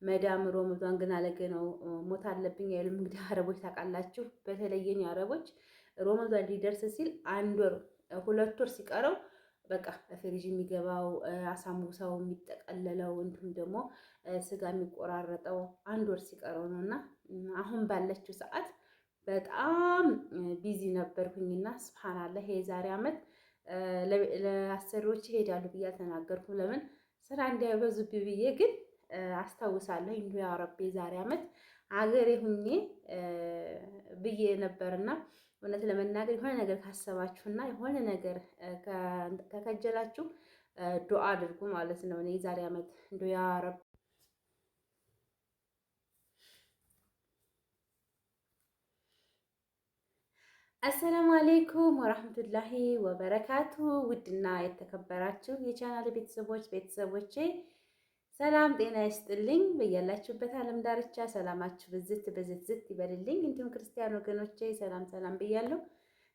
መዳም ሮመዳን ግን አለገ ነው ሞት አለብኝ አይሉም። እንግዲህ አረቦች ታውቃላችሁ፣ በተለየኝ አረቦች ሮመዳን ሊደርስ ሲል 1 ወር 2 ወር ሲቀረው በቃ ፍሪጅ የሚገባው አሳሙሳው የሚጠቀለለው እንዲሁም ደግሞ ስጋ የሚቆራረጠው 1 ወር ሲቀረው ነው። እና አሁን ባለችው ሰዓት በጣም ቢዚ ነበርኩኝና ስብሓንላህ የዛሬ ዓመት ለአሰሪዎች ይሄዳሉ ብዬ አልተናገርኩም። ለምን ስራ እንዳይበዙብኝ ብዬ ግን አስታውሳለሁ እንዲሁ ያ ረቢ ዛሬ ዓመት አገሬ ሁኜ ብዬ ነበርና እውነት ለመናገር የሆነ ነገር ካሰባችሁና የሆነ ነገር ከከጀላችሁ ዱዓ አድርጉ ማለት ነው። እኔ ዛሬ ዓመት እንዲሁ ያ ረቢ አሰላሙ አሌይኩም ወራህመቱላሂ ወበረካቱ። ውድና የተከበራችሁ የቻናል ቤተሰቦቼ ሰላም ጤና ይስጥልኝ። በያላችሁበት ዓለም ዳርቻ ሰላማችሁ ብዝት ይበልልኝ። እንዲሁም ክርስቲያን ወገኖቼ ሰላም ብያለሁ።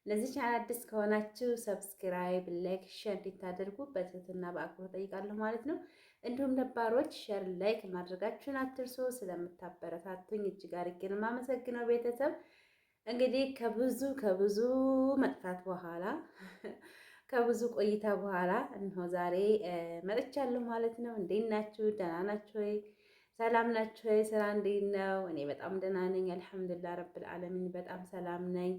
ለዚህ ቻናል አዲስ ከሆናችሁ ሰብስክራይብ፣ ላይክ፣ ሼር እንድታደርጉ በትህትና በአክብሮት ጠይቃለሁ ማለት ነው። እንዲሁም ነባሮች ሼር፣ ላይክ ማድረጋችሁን አትርሱ። ስለምታበረታቱኝ እጅግ አድርጌ ነው የማመሰግነው ቤተሰብ እንግዲህ ከብዙ መጥፋት በኋላ ከብዙ ቆይታ በኋላ እነሆ ዛሬ መጥቻለሁ ማለት ነው። እንዴት ናችሁ? ደህና ናችሁ ወይ? ሰላም ናችሁ ወይ? ስራ እንዴት ነው? እኔ በጣም ደህና ነኝ፣ አልሐምዱሊላህ ረብል ዓለሚን በጣም ሰላም ነኝ።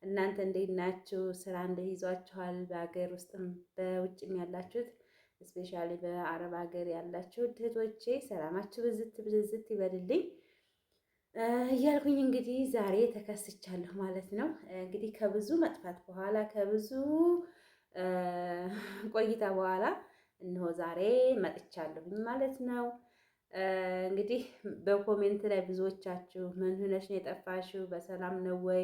እናንተ እንዴት ናችሁ? ስራ እንዴት ይዟችኋል? በሀገር ውስጥም በውጭም ያላችሁት እስፔሻሊ በአረብ ሀገር ያላችሁት እህቶቼ ሰላማችሁ ብዝት ይበልልኝ እያልኩኝ እንግዲህ ዛሬ ተከስቻለሁ ማለት ነው። እንግዲህ ከብዙ መጥፋት በኋላ ከብዙ ቆይታ በኋላ እነሆ ዛሬ መጥቻለሁኝ ማለት ነው። እንግዲህ በኮሜንት ላይ ብዙዎቻችሁ ምን ሆነሽ ነው የጠፋሽው? በሰላም ነው ወይ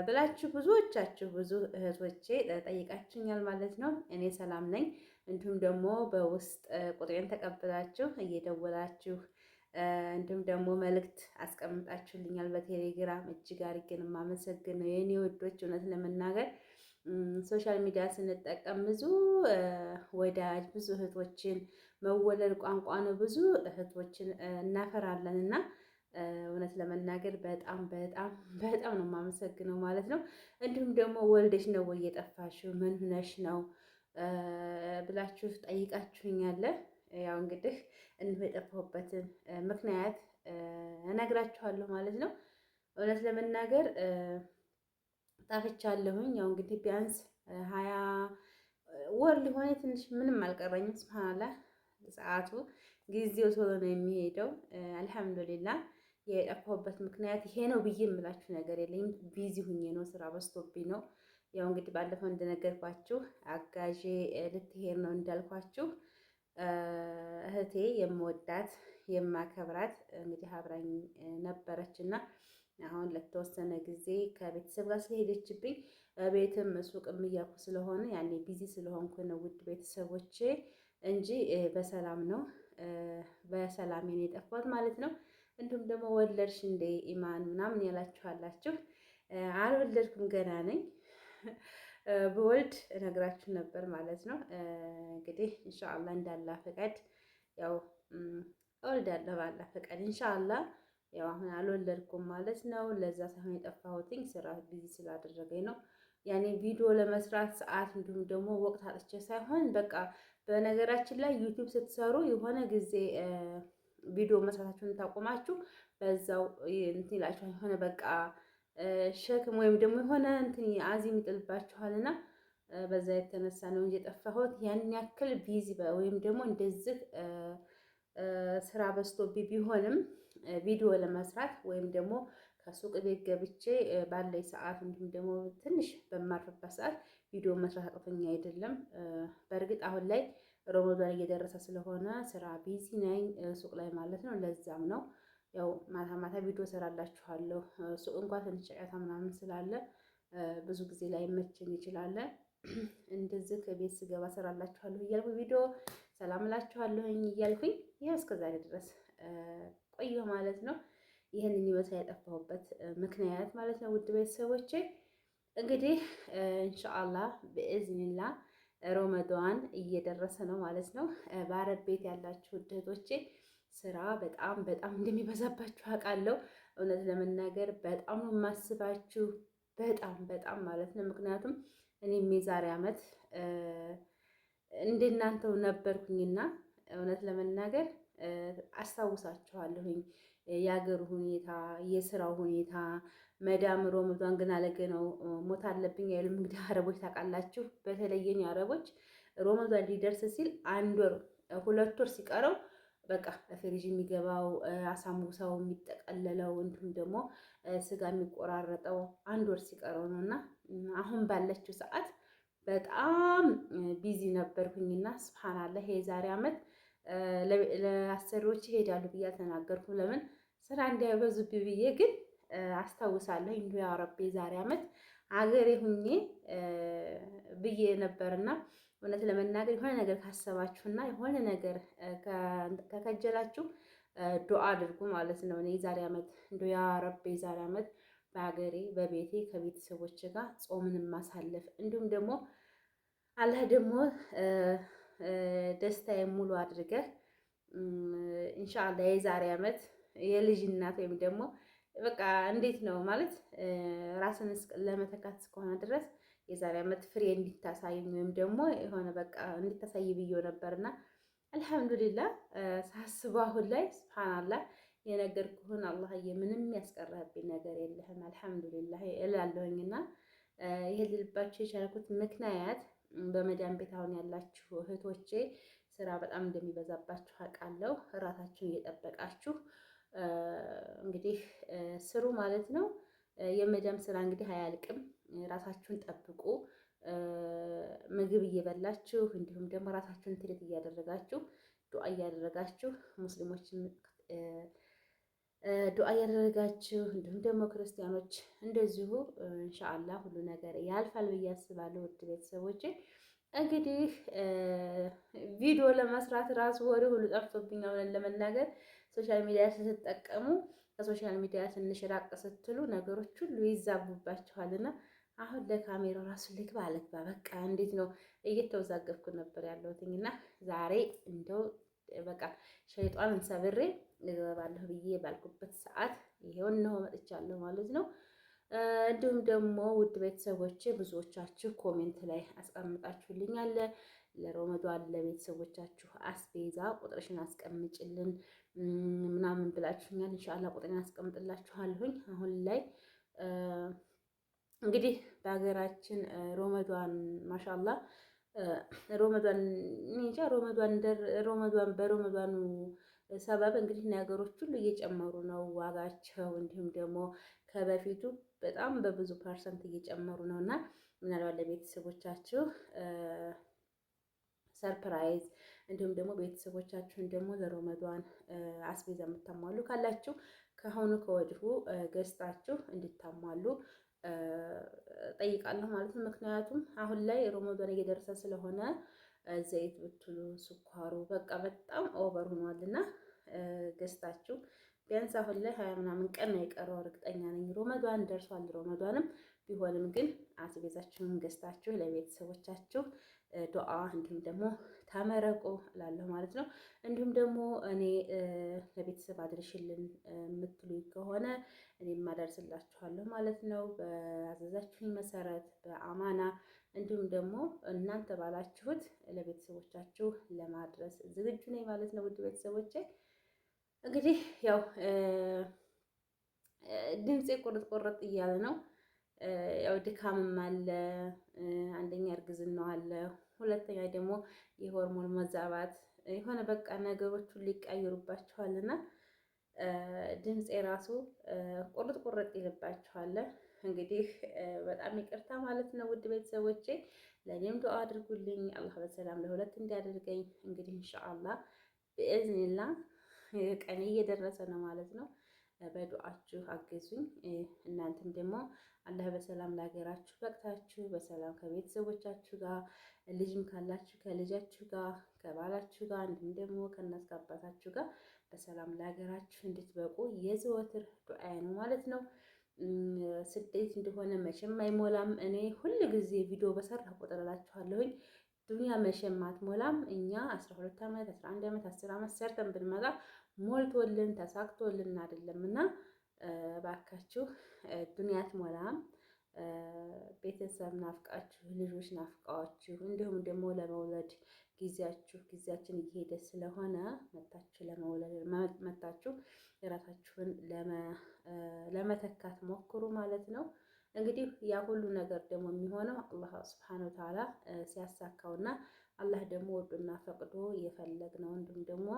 ብላችሁ ብዙዎቻችሁ ብዙ እህቶቼ ጠይቃችሁኛል ማለት ነው። እኔ ሰላም ነኝ። እንዲሁም ደግሞ በውስጥ ቁጥሬን ተቀብላችሁ እየደወላችሁ እንዲሁም ደግሞ መልእክት አስቀምጣችሁልኛል በቴሌግራም እጅግ አድርጌ ነው የማመሰግነው የኔ ወዶች። እውነት ለመናገር ሶሻል ሚዲያ ስንጠቀም ብዙ ወዳጅ ብዙ እህቶችን መወለድ ቋንቋ ነው። ብዙ እህቶችን እናፈራለን እና እውነት ለመናገር በጣም ነው የማመሰግነው ማለት ነው። እንዲሁም ደግሞ ወልደሽ ነው ወይ የጠፋሽው ምን ሆነሽ ነው ብላችሁ ጠይቃችሁኛል። ያው እንግዲህ እንዲሁ የጠፋሁበትን ምክንያት እነግራችኋለሁ ማለት ነው። እውነት ለመናገር ጠፍቻለሁኝ። ያው እንግዲህ ቢያንስ 20 ወር ሊሆን ትንሽ ምንም አልቀረኝም። ሱብሃንአላህ ሰዓቱ ጊዜው ቶሎ ነው የሚሄደው። አልሐምዱሊላህ የጠፋሁበት ምክንያት ይሄ ነው ብዬ የምላችሁ ነገር የለኝም። ቢዚ ሁኜ ነው፣ ስራ በዝቶብኝ ነው። ያው እንግዲህ ባለፈው እንደነገርኳችሁ አጋዤ ልትሄድ ነው እንዳልኳችሁ እህቴ የምወዳት የማከብራት እንግዲህ አብራኝ ነበረች እና አሁን ለተወሰነ ጊዜ ከቤተሰብ ጋር ስለሄደችብኝ ቤትም ሱቅም እያልኩ ስለሆነ ያኔ ቢዚ ስለሆንኩ ነው ውድ ቤተሰቦቼ እንጂ በሰላም ነው በሰላም ነው የጠፋሁት ማለት ነው። እንዲሁም ደግሞ ወለድሽ እንደ ኢማን ምናምን ያላችኋላችሁ፣ አልወለድኩም ገና ነኝ። በወልድ እነግራችሁ ነበር ማለት ነው። እንግዲህ ኢንሻአላህ እንዳላህ ፈቃድ ያው እወልዳለሁ ባላህ ፈቃድ ኢንሻአላህ። ያው አሁን አልወለድኩም ማለት ነው። ለዛ ሳይሆን የጠፋሁትኝ ስራ ቢዚ ስላደረገኝ ነው። ያኔ ቪዲዮ ለመስራት ሰዓት እንዲሁም ደግሞ ወቅት አጥቼ ሳይሆን በቃ በነገራችን ላይ ዩቲዩብ ስትሰሩ የሆነ ጊዜ ቪዲዮ መስራታችሁን ታቆማችሁ በዛው እንትን ይላችኋል። የሆነ በቃ ሸክም ወይም ደግሞ የሆነ እንትን አዚም ይጥልባችኋልና በዛ የተነሳ ነው እንጂ የጠፋሁት ያን ያክል ቢዚ ወይም ደግሞ እንደዚህ ስራ በዝቶብኝ ቢሆንም ቪዲዮ ለመስራት ወይም ደግሞ ከሱቅ ቤት ገብቼ ባለኝ ሰዓት እንዲሁም ደግሞ ትንሽ በማርፍበት ሰዓት ቪዲዮ መስራት አቅቶኝ አይደለም። በእርግጥ አሁን ላይ ረመዳን እየደረሰ ስለሆነ ስራ ቢዚ ነኝ ሱቅ ላይ ማለት ነው። ለዛም ነው ያው ማታ ቪዲዮ ሰራላችኋለሁ። ሱቅ እንኳን ትንሽ ጫጫታ ምናምን ስላለ ብዙ ጊዜ ላይ መቸኝ ይችላል። እንደዚህ ከቤት ስገባ ሰራላችኋለሁ እያልኩ ቪዲዮ ሰላም እላችኋለሁኝ እያልኩኝ ይኸው እስከዛሬ ድረስ ቆየሁ ማለት ነው። ይህንን ይመስል ያጠፋሁበት ምክንያት ማለት ነው። ውድ ቤተሰቦቼ እንግዲህ ኢንሻአላህ በኢዝኒላህ ረመዳን እየደረሰ ነው ማለት ነው። በአረብ ቤት ያላችሁ እህቶቼ ስራ በጣም በጣም እንደሚበዛባችሁ አውቃለሁ። እውነት ለመናገር በጣም ነው የማስባችሁ፣ በጣም በጣም ማለት ነው። ምክንያቱም እኔም የዛሬ ዓመት እንደናንተው ነበርኩኝና እውነት ለመናገር አስታውሳችኋለሁኝ የአገሩ ሁኔታ፣ የስራው ሁኔታ። መዳም ሮመዷን ግን አለገ ነው ሞት አለብኝ አይሉም። እንግዲህ አረቦች ታውቃላችሁ፣ በተለየኝ አረቦች ሮመዷን ሊደርስ ሲል 1 ወር 2 ወር ሲቀረው በቃ ፍሪጅ የሚገባው አሳሙሳው የሚጠቀለለው እንዲሁም ደግሞ ስጋ የሚቆራረጠው 1 ወር ሲቀረው ነው። እና አሁን ባለችው ሰዓት በጣም ቢዚ ነበርኩኝና ስብሓንላህ የዛሬ ዓመት ለአሰሪዎች ይሄዳሉ ብዬ አልተናገርኩም። ለምን ስራ እንዳይበዙብኝ ብዬ ግን አስታውሳለሁ። እንዲሁ ያ ረቢ የዛሬ ዓመት አገሬ ሁኜ ብዬ ነበርና እውነት ለመናገር የሆነ ነገር ካሰባችሁና የሆነ ነገር ከከጀላችሁ ዱዓ አድርጉ ማለት ነው። እኔ የዛሬ ዓመት እንዲሁ ያ ረቢ የዛሬ ዓመት በሀገሬ በቤቴ ከቤተሰቦች ጋር ጾምን ማሳለፍ እንዲሁም ደግሞ አላህ ደግሞ ደስታዬን ሙሉ አድርገህ ኢንሻአላህ የዛሬ ዓመት የልጅ እናት ወይም ደግሞ በቃ እንዴት ነው ማለት ራስን ለመተካት እስከሆነ ድረስ የዛሬ ዓመት ፍሬ እንዲታሳይ ወይም ደግሞ የሆነ በቃ እንዲታሳይ ብዬው ነበርና አልሐምዱሊላህ ሳስበው አሁን ላይ ሱብሃንአላህ የነገርኩህን አላህዬ ምንም ያስቀረብኝ ነገር የለህም አልሐምዱሊላህ እላለሁኝና ይሄ ልልባችሁ የቻልኩት ምክንያት በመዳን ቤት አሁን ያላችሁ እህቶቼ ስራ በጣም እንደሚበዛባችሁ አውቃለሁ። እራሳችሁን እየጠበቃችሁ እንግዲህ ስሩ ማለት ነው። የመዳም ስራ እንግዲህ አያልቅም። ራሳችሁን ጠብቁ። ምግብ እየበላችሁ እንዲሁም ደግሞ ራሳችሁን ትሪት እያደረጋችሁ ዱዓ እያደረጋችሁ ሙስሊሞችን ዱዓ እያደረጋችሁ እንዲሁም ደግሞ ክርስቲያኖች እንደዚሁ ኢንሻአላህ ሁሉ ነገር ያልፋል ብዬ አስባለሁ። ውድ ቤተሰቦቼ እንግዲህ ቪዲዮ ለመስራት ራሱ ወሬ ሁሉ ጠፍቶብኛል ለመናገር። ሶሻል ሚዲያ ስትጠቀሙ ከሶሻል ሚዲያ ትንሽ ራቅ ስትሉ ነገሮች ሁሉ ይዛቡባችኋልና አሁን ለካሜራው ራሱ ልግባ አልግባ በቃ እንዴት ነው እየተወዛገብኩ ነበር ያለሁትና ዛሬ እንደው በቃ ሸይጧንን ሰብሬ እገባለሁ ብዬ ባልኩበት ሰዓት ይሄው እነሆ መጥቻለሁ ማለት ነው። እንዲሁም ደግሞ ውድ ቤተሰቦቼ ብዙዎቻችሁ ኮሜንት ላይ አስቀምጣችሁልኛል ለረመዷን ለቤተሰቦቻችሁ አስቤዛ ቁጥርሽን አስቀምጭልን ምናምን ብላችሁኛል። ኢንሻአላህ ቁጥሬን አስቀምጥላችኋለሁኝ። አሁን ላይ እንግዲህ በሀገራችን ረመዷን ማሻአላህ ረመዷን እንጃ ረመዷን በረመዷኑ ሰበብ እንግዲህ ነገሮች ሁሉ እየጨመሩ ነው ዋጋቸው። እንዲሁም ደግሞ ከበፊቱ በጣም በብዙ ፐርሰንት እየጨመሩ ነው እና ምናልባት ለቤተሰቦቻችሁ ሰርፕራይዝ እንዲሁም ደግሞ ቤተሰቦቻችሁን ደግሞ ለረመዷን አስቤዛ የምታሟሉ ካላችሁ ከአሁኑ ከወዲሁ ገዝታችሁ እንድታሟሉ ጠይቃለሁ ማለት ነው። ምክንያቱም አሁን ላይ ረመዷን እየደረሰ ስለሆነ ዘይት ብትሉ ስኳሩ በቃ በጣም ኦቨር ሆኗልና ገዝታችሁ ቢያንስ አሁን ላይ 20 ምናምን ቀን ነው የቀረው እርግጠኛ ነኝ። ረመዷን ደርሷል። ረመዷንም ቢሆንም ግን አስቤዛችሁን ገዝታችሁ ለቤተሰቦቻችሁ ዱዓ እንዲሁም ደግሞ ተመረቁ እላለሁ ማለት ነው። እንዲሁም ደግሞ እኔ ለቤተሰብ አድርሽልን የምትሉኝ ከሆነ እኔም አደርስላችኋለሁ ማለት ነው። በአዘዛችሁኝ መሰረት በአማና እንዲሁም ደግሞ እናንተ ባላችሁት ለቤተሰቦቻችሁ ለማድረስ ዝግጁ ነኝ ማለት ነው። ውድ ቤተሰቦቼ እንግዲህ ያው ድምፄ ቁርጥ ቁርጥ እያለ ነው። ያው ድካምም አለ፣ አንደኛ እርግዝናው አለ፣ ሁለተኛ ደግሞ የሆርሞን መዛባት የሆነ በቃ ነገሮች ሁሉ ይቀየሩባችኋልና ድምፄ ራሱ ቁርጥ ቁርጥ ይልባችኋል። እንግዲህ በጣም ይቅርታ ማለት ነው። ውድ ቤተሰቦቼ ለእኔም ዱዓ አድርጉልኝ፣ አላህ በሰላም ለሁለት እንዲያደርገኝ። እንግዲህ ኢንሻአላህ በእዝኒላ ቀኔ እየደረሰ ነው ማለት ነው። በዱዓችሁ አግዙኝ። እናንተም ደግሞ አላህ በሰላም ለሀገራችሁ በቅታችሁ በሰላም ከቤተሰቦቻችሁ ጋር ልጅም ካላችሁ ከልጃችሁ ጋር ከባላችሁ ጋር እንዲሁም ደግሞ ከእናት ከአባታችሁ ጋር በሰላም ለሀገራችሁ እንድትበቁ የዘወትር ዱዓዬ ነው ማለት ነው። ስደት እንደሆነ መቼም አይሞላም። እኔ ሁል ጊዜ ቪዲዮ በሰራሁ ቁጥር እላችኋለሁኝ ዱንያ መቼም አትሞላም። እኛ 12 ዓመት 11 ዓመት 10 ዓመት ሰርተን ብንመጣ ሞልቶልን ተሳክቶልን አይደለም እና እባካችሁ ዱንያ አትሞላም። ቤተሰብ ናፍቃችሁ፣ ልጆች ናፍቃችሁ፣ እንዲሁም ደግሞ ለመውለድ ጊዜያችን እየሄደ ስለሆነ መታችሁ ለመውለድ መታችሁ የራሳችሁን ለመተካት ሞክሩ ማለት ነው። እንግዲህ ያ ሁሉ ነገር ደግሞ የሚሆነው አላህ ሱብሓነሁ ወተዓላ ሲያሳካውና አላህ ደግሞ ወዶና ፈቅዶ የፈለግነው እንዲሁም ደግሞ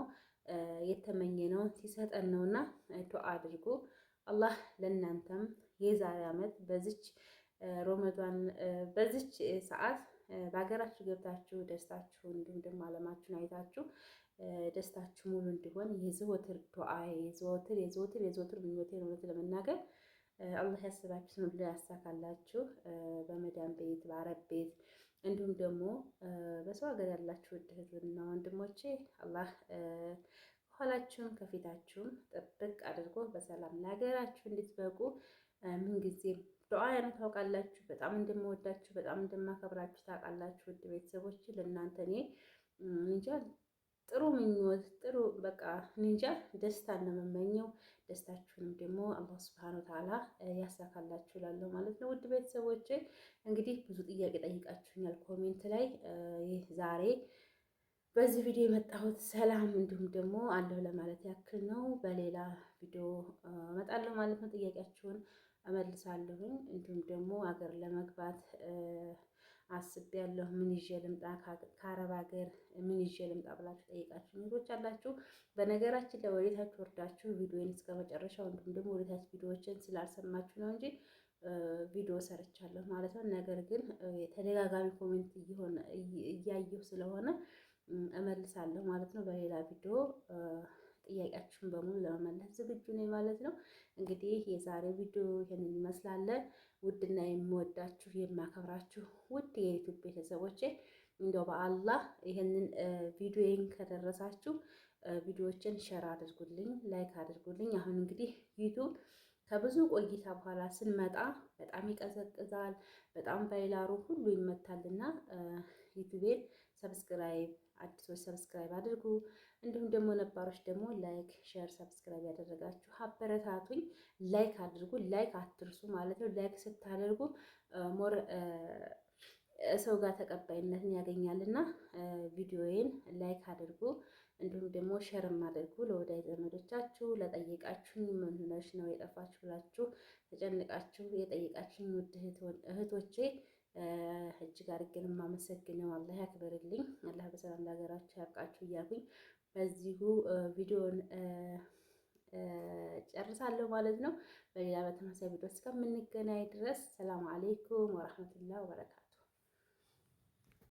የተመኘነውን ሲሰጠን ነውና ዱዓ አድርጉ። አላህ ለእናንተም የዛሬ ዓመት በዚች ሮመዷን በዚች ሰዓት በሀገራችሁ ገብታችሁ ደስታችሁ እንዲሁም ደግሞ ዓለማችሁን አይታችሁ ደስታችሁ ሙሉ እንዲሆን የዘወትር ዱዓ የዘወትር ምኞቴ ነው። ለመናገር አላህ ያስባችሁትን ሁሉ ያሳካላችሁ። በመዳን ቤት በአረብ ቤት እንዲሁም ደግሞ በሰው ሀገር ያላችሁ እህትና ወንድሞቼ አላህ ኋላችሁም ከፊታችሁም ጥብቅ አድርጎ በሰላም ለሀገራችሁ እንድትበቁ ምንጊዜም ዱዓዬ ነው። ታውቃላችሁ በጣም እንደምወዳችሁ በጣም እንደማከብራችሁ ታውቃላችሁ። ውድ ቤተሰቦች ለእናንተ እኔ እንጃ ጥሩ ምኞት ጥሩ በቃ እንጃ ደስታን ነው የምመኘው። ደስታችሁንም ደግሞ አላህ ሱብሃነሁ ወተዓላ ያሳካላችሁ እላለሁ ማለት ነው። ውድ ቤተሰቦች እንግዲህ ብዙ ጥያቄ ጠይቃችሁኛል ኮሜንት ላይ። ይህ ዛሬ በዚህ ቪዲዮ የመጣሁት ሰላም እንዲሁም ደግሞ አለሁ ለማለት ያክል ነው። በሌላ ቪዲዮ እመጣለሁ ማለት ነው። ጥያቄያችሁን እመልሳለሁኝ። እንዲሁም ደግሞ አገር ለመግባት አስቤያለሁ። ምን ይዤ ልምጣ፣ ከአረብ ሀገር ምን ይዤ ልምጣ ብላችሁ ጠይቃችሁ ልጆች አላችሁ። በነገራችን ላይ ወደታችሁ ወርዳችሁ ቪዲዮን እስከ መጨረሻው እንዲሁም ደግሞ ወደታች ቪዲዮዎችን ስላልሰማችሁ ነው እንጂ ቪዲዮ ሰርቻለሁ ማለት ነው። ነገር ግን የተደጋጋሚ ኮሜንት እያየሁ ስለሆነ እመልሳለሁ ማለት ነው። በሌላ ቪዲዮ ጥያቄያችሁን በሙሉ ለመመለስ ዝግጁ ነኝ ማለት ነው። እንግዲህ የዛሬው ቪዲዮ ይሄንን ይመስላል። ውድና የምወዳችሁ የማከብራችሁ ውድ የዩቲዩብ ቤተሰቦቼ እንደው በአላህ ይሄንን ቪዲዮዬን ከደረሳችሁ ቪዲዮዎችን ሼር አድርጉልኝ፣ ላይክ አድርጉልኝ። አሁን እንግዲህ ዩቲዩብ ከብዙ ቆይታ በኋላ ስንመጣ በጣም ይቀዘቅዛል፣ በጣም ቫይላሩ ሁሉ ይመታልና ዩቲዩቤን ሰብስክራይብ አዲሶች ሰብስክራይብ አድርጉ። እንዲሁም ደግሞ ነባሮች ደግሞ ላይክ፣ ሼር፣ ሰብስክራይብ ያደረጋችሁ አበረታቱኝ። ላይክ አድርጉ፣ ላይክ አትርሱ ማለት ነው። ላይክ ስታደርጉ ሞር ሰው ጋር ተቀባይነትን ያገኛልና ቪዲዮዬን ላይክ አድርጉ። እንዲሁም ደግሞ ሸርም አድርጉ ለወዳጅ ዘመዶቻችሁ። ለጠየቃችሁኝ ምን ሆነሽ ነው የጠፋችሁ ብላችሁ ተጨንቃችሁ የጠየቃችሁኝ ውድ እህቶቼ እጅግ አድርጌ ነው የማመሰግነው። አላህ ያክብርልኝ። አላህ በሰላም ለሀገራችሁ ያብቃችሁ እያልኩኝ በዚሁ ቪዲዮን ጨርሳለሁ ማለት ነው። በሌላ በተመሳሳይ ቪዲዮ እስከምንገናኝ ድረስ ሰላም አለይኩም ወራህመቱላሂ ወበረካቱ።